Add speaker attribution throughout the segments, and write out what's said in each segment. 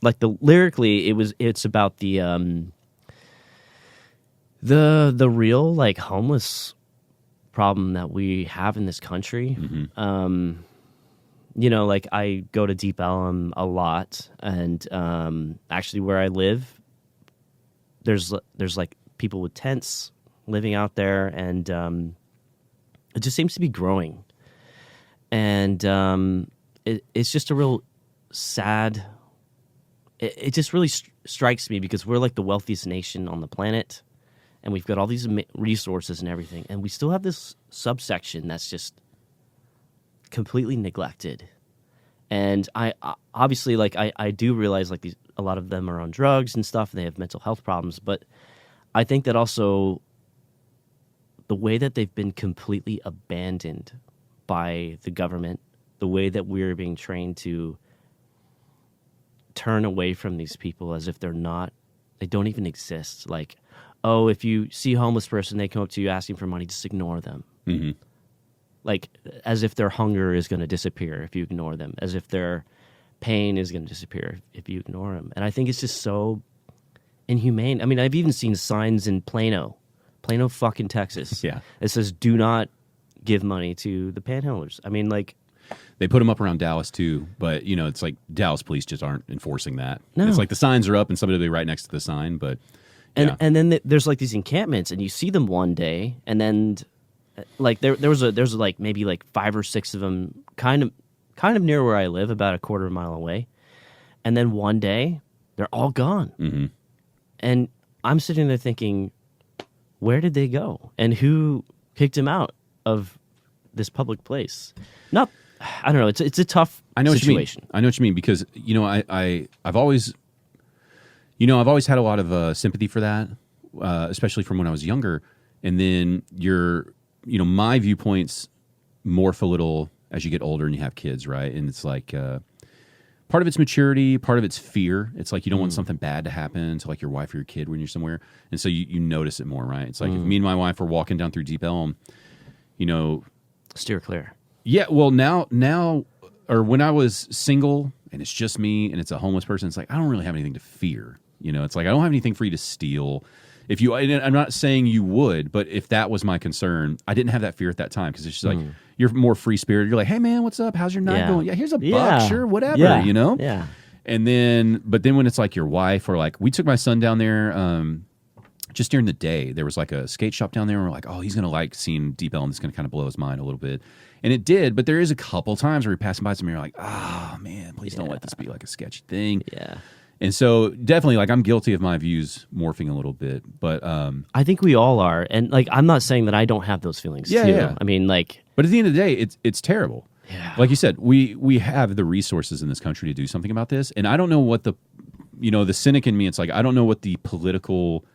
Speaker 1: like lyrically, it's about the real like homeless problem that we have in this country. You know, like I go to Deep Ellum a lot, and actually where I live, there's like people with tents living out there, and it just seems to be growing. And it's just a real sad. It just really strikes me because we're like the wealthiest nation on the planet, and we've got all these resources and everything, and we still have this subsection that's just completely neglected. And I obviously, like, I do realize like a lot of them are on drugs and stuff, and they have mental health problems, but I think that also the way that they've been completely abandoned by the government, the way that we're being trained to turn away from these people as if they don't even exist. Like, oh, if you see a homeless person, they come up to you asking for money, just ignore them.
Speaker 2: Mm-hmm.
Speaker 1: Like, as if their hunger is going to disappear if you ignore them, as if their pain is going to disappear if you ignore them. And I think it's just so inhumane. I mean, I've even seen signs in Plano, fucking Texas.
Speaker 2: Yeah.
Speaker 1: It says, do not give money to the panhandlers. I mean, like,
Speaker 2: they put them up around Dallas too, but you know, it's like Dallas police just aren't enforcing that.
Speaker 1: No.
Speaker 2: It's like the signs are up and somebody will be right next to the sign, but yeah.
Speaker 1: And then there's like these encampments, and you see them one day, and then like there's like maybe like 5 or 6 of them kind of near where I live, about a quarter mile away, and then one day they're all gone.
Speaker 2: Mm-hmm.
Speaker 1: And I'm sitting there thinking, where did they go, and who kicked them out of this public place? I don't know. It's a tough situation.
Speaker 2: I know what you mean because you know I've always had a lot of sympathy for that, especially from when I was younger. And then my viewpoints morph a little as you get older and you have kids, right? And it's like part of it's maturity, part of it's fear. It's like you don't want something bad to happen to like your wife or your kid when you're somewhere, and so you notice it more, right? It's like if me and my wife were walking down through Deep Ellum,
Speaker 1: steer clear.
Speaker 2: Yeah, well, now, or when I was single and it's just me and it's a homeless person, it's like I don't really have anything to fear. It's like I don't have anything for you to steal. If you, I'm not saying you would, but if that was my concern, I didn't have that fear at that time because it's just like you're more free spirited. You're like, hey man, what's up? How's your night going? Yeah, here's a buck, sure, whatever,
Speaker 1: Yeah.
Speaker 2: And then, but then when it's like your wife or like we took my son down there. Just during the day, there was like a skate shop down there, and we're like, oh, he's going to like seeing Deep Ellum. It's going to kind of blow his mind a little bit. And it did, but there is a couple times where you're passing by somewhere, you're like, oh, man, please don't let this be like a sketchy thing.
Speaker 1: Yeah.
Speaker 2: And so definitely, like, I'm guilty of my views morphing a little bit, but...
Speaker 1: I think we all are. And, like, I'm not saying that I don't have those feelings, too.
Speaker 2: Yeah.
Speaker 1: I mean, like...
Speaker 2: But at the end of the day, it's terrible.
Speaker 1: Yeah.
Speaker 2: Like you said, we have the resources in this country to do something about this, and I don't know what the cynic in me, it's like, I don't know what the political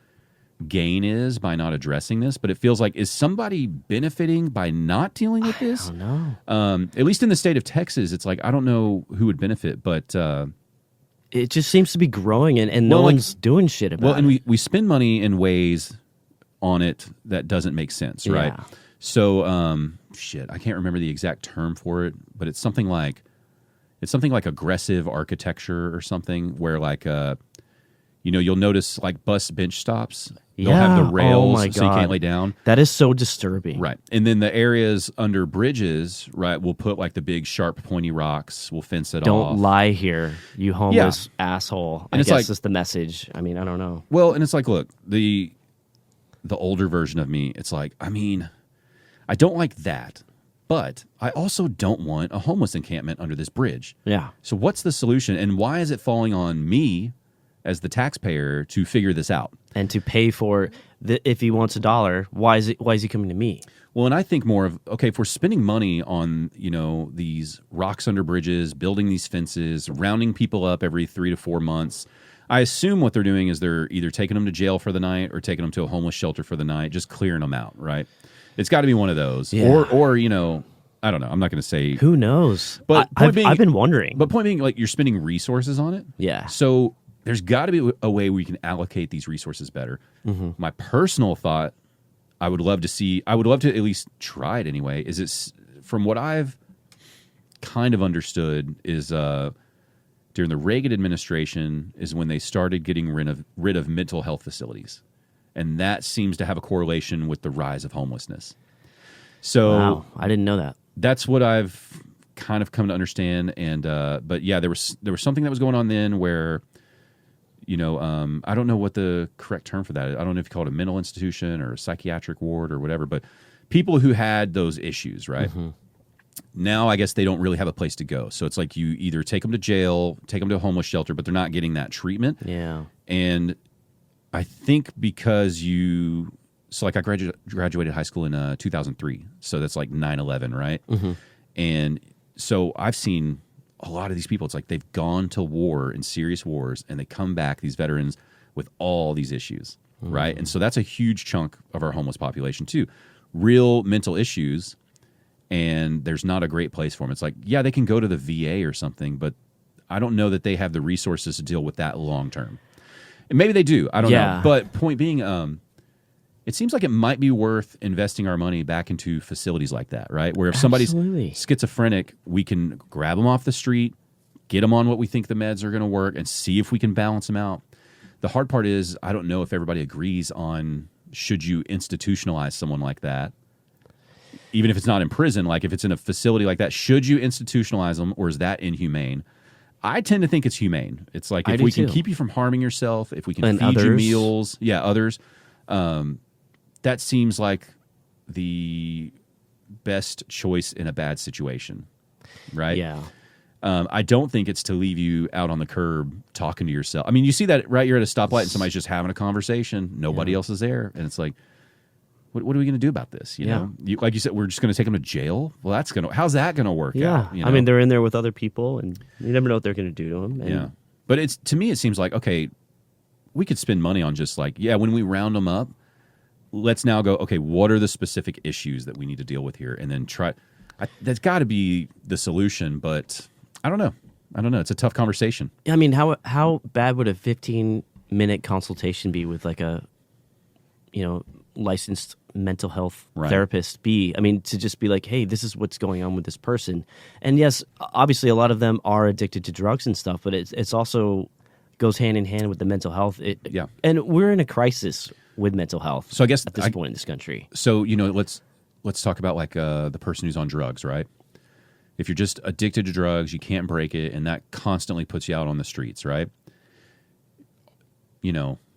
Speaker 2: gain is by not addressing this, but it feels like, is somebody benefiting by not dealing with this?
Speaker 1: I don't know.
Speaker 2: At least in the state of Texas, it's like, I don't know who would benefit, but...
Speaker 1: it just seems to be growing, and no one's doing shit about it.
Speaker 2: Well, and we spend money in ways on it that doesn't make sense, right?
Speaker 1: Yeah.
Speaker 2: So, I can't remember the exact term for it, but it's something like aggressive architecture or something where like, you'll notice like bus bench stops. They'll have the rails so you can't lay down.
Speaker 1: That is so disturbing.
Speaker 2: Right. And then the areas under bridges, right, we'll put like the big sharp pointy rocks, we'll fence it off.
Speaker 1: Don't lie here, you homeless asshole.
Speaker 2: And
Speaker 1: I
Speaker 2: it's
Speaker 1: guess
Speaker 2: like,
Speaker 1: that's the message. I mean, I don't know.
Speaker 2: Well, and it's like, look, the older version of me, it's like, I mean, I don't like that, but I also don't want a homeless encampment under this bridge.
Speaker 1: Yeah.
Speaker 2: So what's the solution, and why is it falling on me as the taxpayer to figure this out?
Speaker 1: And to pay for if he wants $1, why is he coming to me?
Speaker 2: Well, and I think more of, okay, if we're spending money on, these rocks under bridges, building these fences, rounding people up every 3 to 4 months, I assume what they're doing is they're either taking them to jail for the night or taking them to a homeless shelter for the night, just clearing them out, right? It's got to be one of those.
Speaker 1: Yeah.
Speaker 2: Or I don't know. I'm not going to say.
Speaker 1: Who knows?
Speaker 2: But
Speaker 1: I've been wondering.
Speaker 2: But point being, like, you're spending resources on it.
Speaker 1: Yeah.
Speaker 2: So there's got to be a way we can allocate these resources better. Mm-hmm. My personal thought, I would love to at least try it anyway, is it's from what I've kind of understood is during the Reagan administration is when they started getting rid of mental health facilities. And that seems to have a correlation with the rise of homelessness. So
Speaker 1: wow, I didn't know that.
Speaker 2: That's what I've kind of come to understand. And but yeah, there was something that was going on then where, you know, I don't know what the correct term for that is. I don't know if you call it a mental institution or a psychiatric ward or whatever, but people who had those issues, right? Mm-hmm. Now I guess they don't really have a place to go. So it's like you either take them to jail, take them to a homeless shelter, but they're not getting that treatment.
Speaker 1: Yeah.
Speaker 2: And I think because so like I graduated high school in 2003. So that's like 9/11, right? Mm-hmm. And so I've seen a lot of these people. It's like they've gone to war in serious wars and they come back, these veterans, with all these issues, right? And so that's a huge chunk of our homeless population too. Real mental issues, and there's not a great place for them. It's like, yeah, they can go to the VA or something, but I don't know that they have the resources to deal with that long term. And maybe they do. I don't know. But point being, it seems like it might be worth investing our money back into facilities like that, right? Where if somebody's schizophrenic, we can grab them off the street, get them on what we think the meds are going to work, and see if we can balance them out. The hard part is I don't know if everybody agrees on should you institutionalize someone like that, even if it's not in prison. Like if it's in a facility like that, should you institutionalize them, or is that inhumane? I tend to think it's humane. It's like if we can keep you from harming yourself, if we can feed you meals, others, that seems like the best choice in a bad situation, right?
Speaker 1: Yeah.
Speaker 2: I don't think it's to leave you out on the curb talking to yourself. I mean, you see that, right? You're at a stoplight and somebody's just having a conversation. Nobody else is there. And it's like, what are we going to do about this? You know, like you said, we're just going to take them to jail. Well, how's that going to work out? You know?
Speaker 1: I mean, they're in there with other people and you never know what they're going to do to them. And
Speaker 2: but to me, it seems like, okay, we could spend money on just like, when we round them up, let's now go, okay, what are the specific issues that we need to deal with here? And then that's got to be the solution, but I don't know. It's a tough conversation.
Speaker 1: I mean, how bad would a 15-minute consultation be with like a, licensed mental health therapist be? I mean, to just be like, hey, this is what's going on with this person. And yes, obviously a lot of them are addicted to drugs and stuff, but it's also goes hand in hand with the mental health. And we're in a crisis with mental health.
Speaker 2: So I guess
Speaker 1: at this point in this country.
Speaker 2: So, let's talk about like the person who's on drugs, right? If you're just addicted to drugs, you can't break it, and that constantly puts you out on the streets, right?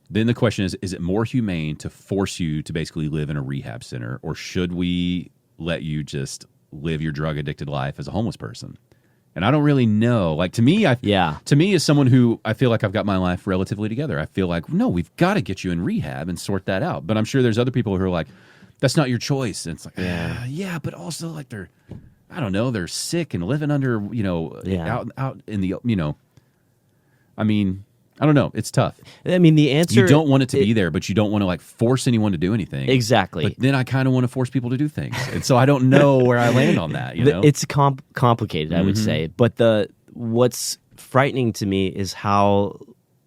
Speaker 2: Then the question is it more humane to force you to basically live in a rehab center, or should we let you just live your drug-addicted life as a homeless person? And I don't really know. Like, to me, as someone who I feel like I've got my life relatively together, I feel like, no, we've got to get you in rehab and sort that out. But I'm sure there's other people who are like, that's not your choice. And it's like, but also like they're sick and living under, out in the, I mean, I don't know. It's tough.
Speaker 1: I mean, the answer...
Speaker 2: You don't want it to be there, but you don't want to like force anyone to do anything.
Speaker 1: Exactly.
Speaker 2: But then I kind of want to force people to do things. And so I don't know where I land on that,
Speaker 1: It's complicated, I would say. But what's frightening to me is how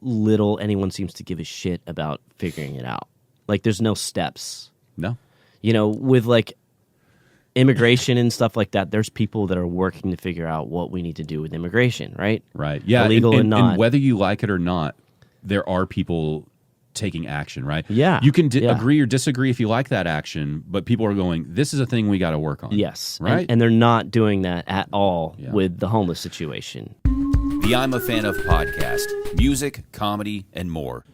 Speaker 1: little anyone seems to give a shit about figuring it out. Like, there's no steps.
Speaker 2: No.
Speaker 1: With like immigration and stuff like that, there's people that are working to figure out what we need to do with immigration, right?
Speaker 2: Right. Yeah.
Speaker 1: Illegal and not.
Speaker 2: And whether you like it or not, there are people taking action, right?
Speaker 1: Yeah.
Speaker 2: You can agree or disagree if you like that action, but people are going, this is a thing we got to work on.
Speaker 1: Yes.
Speaker 2: Right.
Speaker 1: And they're not doing that at all with the homeless situation.
Speaker 3: The I'm a Fan of podcast, music, comedy, and more.